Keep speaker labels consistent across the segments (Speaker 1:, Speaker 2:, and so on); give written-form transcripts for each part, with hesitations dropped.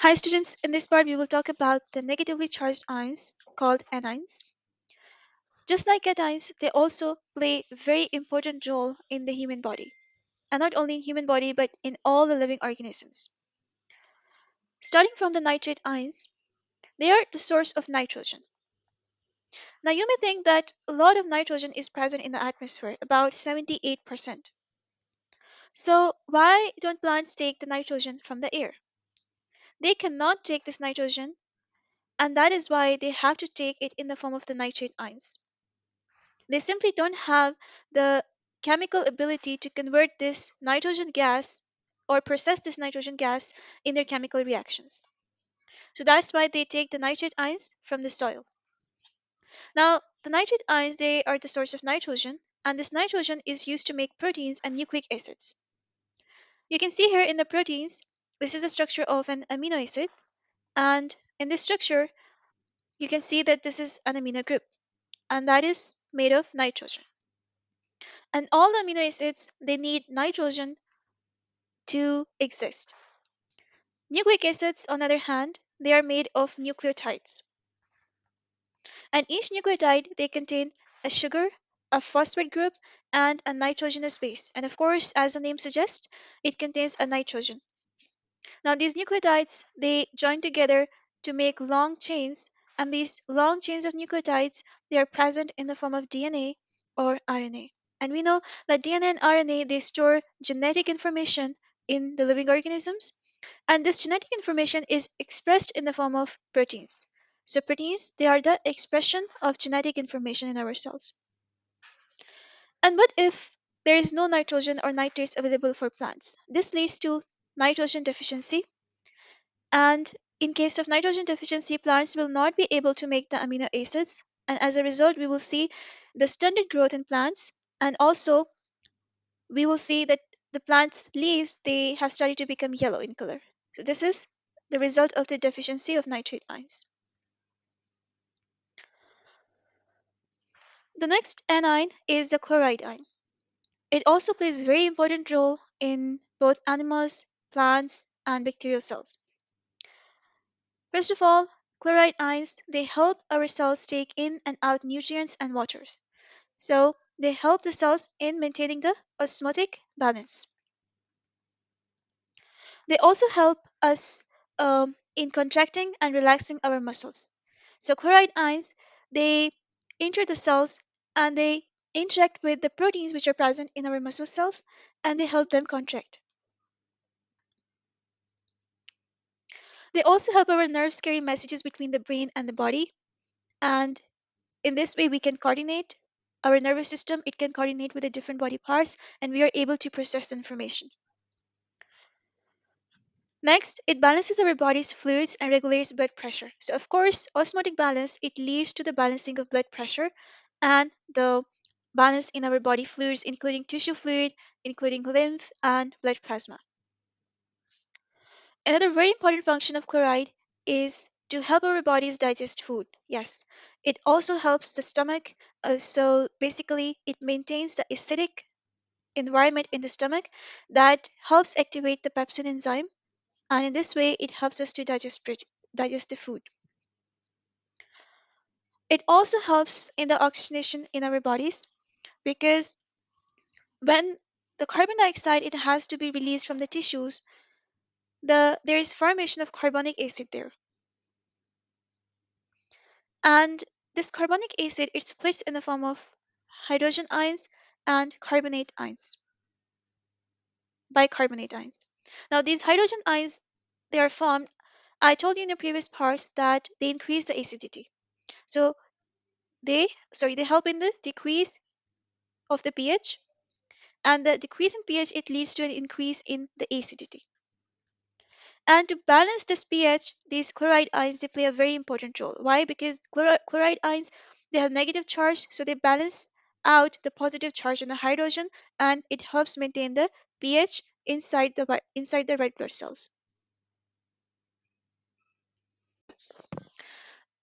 Speaker 1: Hi students, in this part we will talk about the negatively charged ions called anions. Just like cations, they also play a very important role in the human body, and not only in human body but in all the living organisms. Starting from the nitrate ions, they are the source of nitrogen. Now you may think that a lot of nitrogen is present in the atmosphere, about 78%. So why don't plants take the nitrogen from the air? They cannot take this nitrogen, and that is why they have to take it in the form of the nitrate ions. They simply don't have the chemical ability to convert this nitrogen gas or process this nitrogen gas in their chemical reactions. So that's why they take the nitrate ions from the soil. Now, the nitrate ions, they are the source of nitrogen, and this nitrogen is used to make proteins and nucleic acids. You can see here in the proteins, this is the structure of an amino acid, and in this structure, you can see that this is an amino group, and that is made of nitrogen. And all the amino acids, they need nitrogen to exist. Nucleic acids, on the other hand, they are made of nucleotides. And each nucleotide, they contain a sugar, a phosphate group, and a nitrogenous base. And of course, as the name suggests, it contains a nitrogen. Now, these nucleotides, they join together to make long chains, and these long chains of nucleotides, they are present in the form of DNA or RNA. And we know that DNA and RNA, they store genetic information in the living organisms, and this genetic information is expressed in the form of proteins. So proteins, they are the expression of genetic information in our cells. And what if there is no nitrogen or nitrates available for plants? This leads to nitrogen deficiency, and in case of nitrogen deficiency, plants will not be able to make the amino acids, and as a result, we will see the stunted growth in plants, and also we will see that the plant's leaves, they have started to become yellow in color. So this is the result of the deficiency of nitrate ions. The next anion is the chloride ion. It also plays a very important role in both animals, plants, and bacterial cells. First of all, chloride ions, they help our cells take in and out nutrients and waters. So they help the cells in maintaining the osmotic balance. They also help us in contracting and relaxing our muscles. So chloride ions, they enter the cells and they interact with the proteins which are present in our muscle cells, and they help them contract. They also help our nerves carry messages between the brain and the body, and in this way we can coordinate our nervous system, it can coordinate with the different body parts, and we are able to process information. Next, it balances our body's fluids and regulates blood pressure. So, of course, osmotic balance, it leads to the balancing of blood pressure and the balance in our body fluids, including tissue fluid, including lymph and blood plasma. Another very important function of chloride is to help our bodies digest food. Yes, it also helps the stomach. So, basically, it maintains the acidic environment in the stomach that helps activate the pepsin enzyme, and in this way it helps us to digest the food. It also helps in the oxygenation in our bodies, because when the carbon dioxide, it has to be released from the tissues, there is formation of carbonic acid there, and this carbonic acid, it splits in the form of hydrogen ions and carbonate ions, bicarbonate ions. Now these hydrogen ions, they are formed, I told you in the previous parts that they increase the acidity. So they help in the decrease of the pH, and the decrease in pH, it leads to an increase in the acidity. And to balance this pH, these chloride ions, they play a very important role. Why? Because chloride ions, they have negative charge, so they balance out the positive charge on the hydrogen, and it helps maintain the pH inside the red blood cells.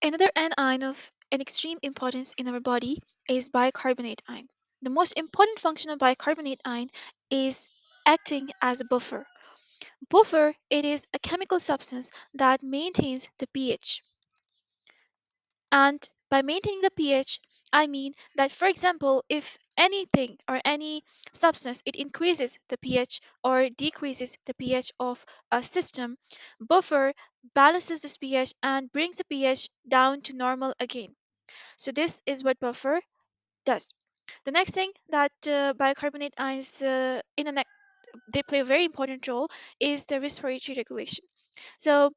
Speaker 1: Another anion of an extreme importance in our body is bicarbonate ion. The most important function of bicarbonate ion is acting as a buffer. Buffer, it is a chemical substance that maintains the pH. And by maintaining the pH, I mean that, for example, if anything or any substance it increases the pH or decreases the pH of a system, buffer balances this pH and brings the pH down to normal again. So this is what buffer does. The next thing that bicarbonate ions they play a very important role is the respiratory regulation. So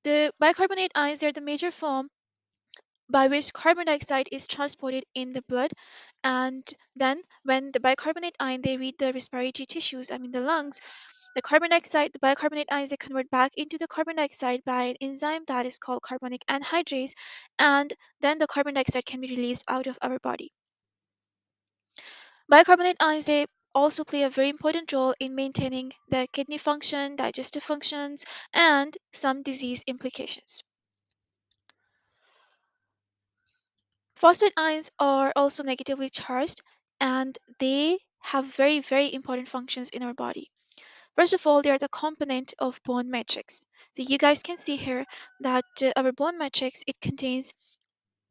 Speaker 1: the bicarbonate ions are the major form by which carbon dioxide is transported in the blood, and then when the bicarbonate ion they reach the respiratory tissues, I mean the lungs, the bicarbonate ions they convert back into the carbon dioxide by an enzyme that is called carbonic anhydrase, and then the carbon dioxide can be released out of our body. Bicarbonate ions they also play a very important role in maintaining the kidney function, digestive functions, and some disease implications. Phosphate ions are also negatively charged, and they have very, very important functions in our body. First of all, they are the component of bone matrix. So you guys can see here that our bone matrix it contains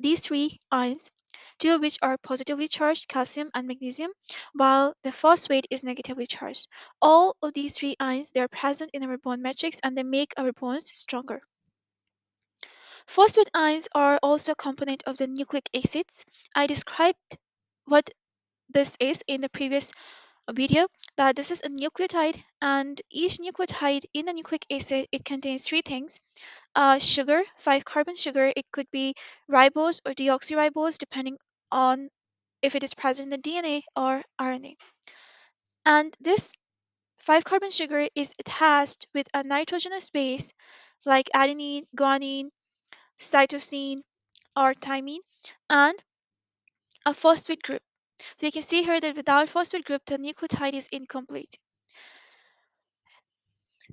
Speaker 1: these three ions, two of which are positively charged, calcium and magnesium, while the phosphate is negatively charged. All of these three ions they are present in our bone matrix and they make our bones stronger. Phosphate ions are also a component of the nucleic acids. I described what this is in the previous video, that this is a nucleotide, and each nucleotide in the nucleic acid it contains three things: sugar, 5 carbon sugar. It could be ribose or deoxyribose depending on if it is present in the DNA or RNA. And this 5 carbon sugar is attached with a nitrogenous base like adenine, guanine, cytosine, or thymine, and a phosphate group. So you can see here that without phosphate group, the nucleotide is incomplete.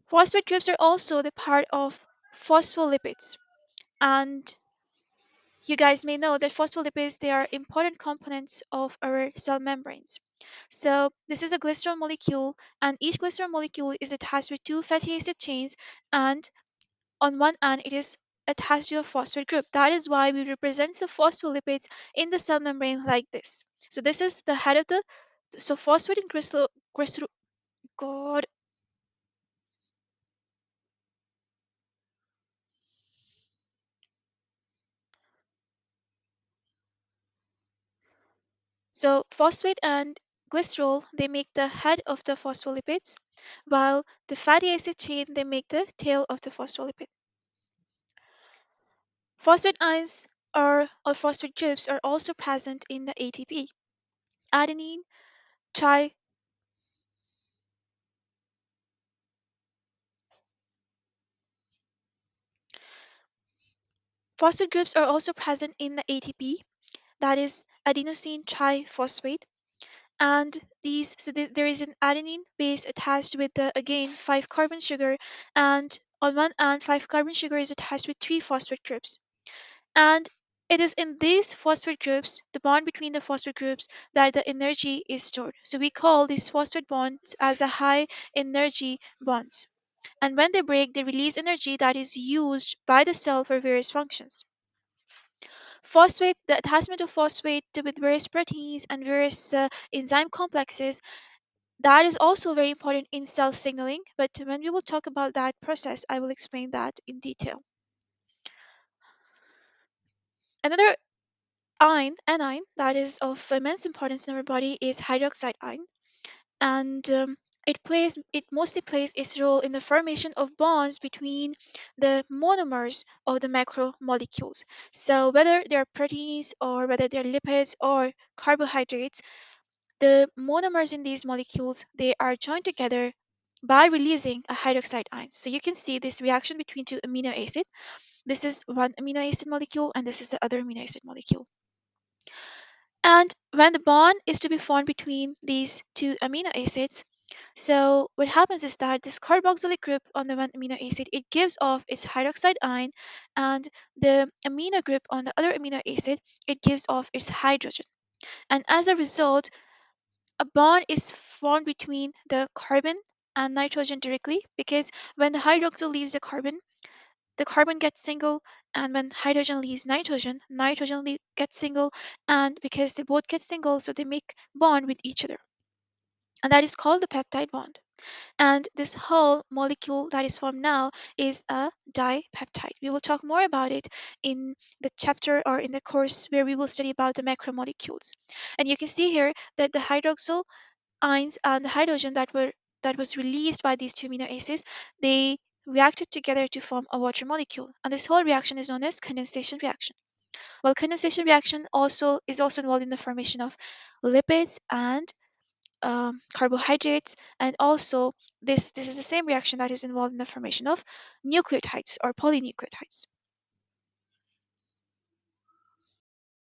Speaker 1: Phosphate groups are also the part of phospholipids, and you guys may know that phospholipids they are important components of our cell membranes. So this is a glycerol molecule, and each glycerol molecule is attached with two fatty acid chains, and on one end it is attached to a phosphate group. That is why we represent the phospholipids in the cell membrane like this. So this is the head of the so phosphate and glycerol God. So phosphate and glycerol they make the head of the phospholipids, while the fatty acid chain they make the tail of the phospholipid. Phosphate ions or phosphate groups are also present in the ATP. Adenine, tri phosphate groups are also present in the ATP, that is adenosine triphosphate. And there is an adenine base attached with the again 5 carbon sugar, and on one end 5 carbon sugar is attached with three phosphate groups. And it is in these phosphate groups, the bond between the phosphate groups, that the energy is stored. So we call these phosphate bonds as a high energy bonds. And when they break, they release energy that is used by the cell for various functions. Phosphate, the attachment of phosphate with various proteins and various enzyme complexes, that is also very important in cell signaling. But when we will talk about that process, I will explain that in detail. Another anion that is of immense importance in our body is hydroxide ion, and it mostly plays its role in the formation of bonds between the monomers of the macromolecules. So whether they are proteins or whether they are lipids or carbohydrates, the monomers in these molecules they are joined together by releasing a hydroxide ion. So you can see this reaction between two amino acid. This is one amino acid molecule and this is the other amino acid molecule. And when the bond is to be formed between these two amino acids, so what happens is that this carboxylic group on the one amino acid, it gives off its hydroxide ion, and the amino group on the other amino acid, it gives off its hydrogen. And as a result, a bond is formed between the carbon and nitrogen directly, because when the hydroxyl leaves the carbon gets single, and when hydrogen leaves nitrogen, gets single, and because they both get single, so they make bond with each other, and that is called the peptide bond. And this whole molecule that is formed now is a dipeptide. We will talk more about it in the chapter or in the course where we will study about the macromolecules. And you can see here that the hydroxyl ions and the hydrogen that was released by these two amino acids, they reacted together to form a water molecule. And this whole reaction is known as condensation reaction. Well, condensation reaction also is also involved in the formation of lipids and carbohydrates, and also this is the same reaction that is involved in the formation of nucleotides or polynucleotides.